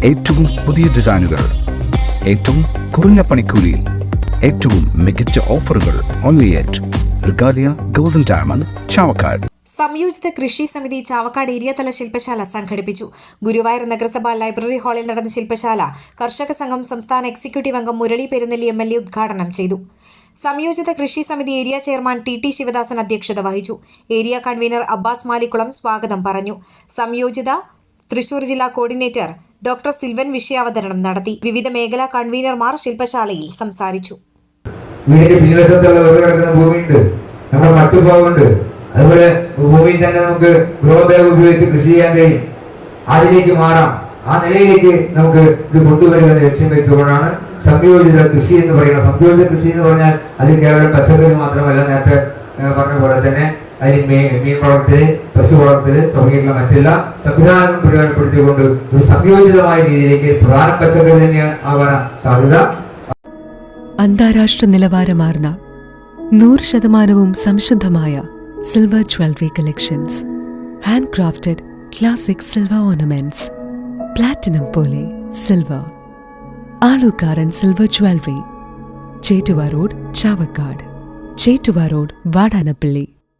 ഏറ്റവും പുതിയ ഡിസൈനുകൾ, ഏറ്റവും കുറഞ്ഞ പണിക്കൂലിയിൽ, ഏറ്റവും മികച്ച ഓഫറുകൾ. Only at Regalia golden diamond, Chavakkad. സംയോജിത കൃഷി സമിതി ചാവക്കാട് ഏരിയതല ശില്പശാല സംഘടിപ്പിച്ചു. ഗുരുവായൂർ നഗരസഭ ലൈബ്രറി ഹാളിൽ നടന്ന ശില്പശാല കർഷക സംഘം സംസ്ഥാന എക്സിക്യൂട്ടീവ് അംഗം മുരളി പെരുന്നെല്ലി MLA ഉദ്ഘാടനം ചെയ്തു. സംയോജിത കൃഷി സമിതി ഏരിയ ചെയർമാൻ TT ശിവദാസൻ അധ്യക്ഷത വഹിച്ചു. ഏരിയ കൺവീനർ അബ്ബാസ് മാലിക്കുളം സ്വാഗതം പറഞ്ഞു. സംയോജിത തൃശൂർ ജില്ലാ കോർഡിനേറ്റർ ഡോക്ടർ സിൽവൻ വിഷയാവതരണം നടത്തി. വിവിധ മേഖലാ കൺവീനർമാർ ശില്പശാലയിൽ സംസാരിച്ചു. അതുപോലെ ഭൂമിയിൽ തന്നെ നമുക്ക് ഗ്രോ ബാഗ് ഉപയോഗിച്ച് കൃഷി ചെയ്യാൻ കഴിയും. അതിലേക്ക് മാറാം. ആ നിലയിലേക്ക് നമുക്ക് ഇത് കൊണ്ടുവരുന്ന ലക്ഷ്യം വെച്ചുകൊണ്ടാണ് സംയോജിത കൃഷി എന്ന് പറയുന്നത്. സംയോജിത കൃഷി എന്ന് പറഞ്ഞാൽ അത് കേവലം പച്ചക്കറി മാത്രമല്ല, നേരത്തെ പറഞ്ഞ പോലെ തന്നെ അതിന് മീൻ വളർത്തല്, പശു വളർത്തല് തുടങ്ങിയിട്ടുള്ള മറ്റെല്ലാ സംവിധാനങ്ങളും പ്രയോജനപ്പെടുത്തിക്കൊണ്ട് ഒരു സംയോജിതമായ രീതിയിലേക്ക് പ്രധാന പച്ചക്കറി തന്നെയാണ് ആവാൻ സാധ്യത. അന്താരാഷ്ട്ര നിലവാരമാർന്ന 100% സംശുദ്ധമായ silver jewellery collections, handcrafted classic silver ornaments, platinum പോലെ silver, Alukaran silver jewellery, Chettuva road, Chavakkad, Chettuva road, Vadanappally.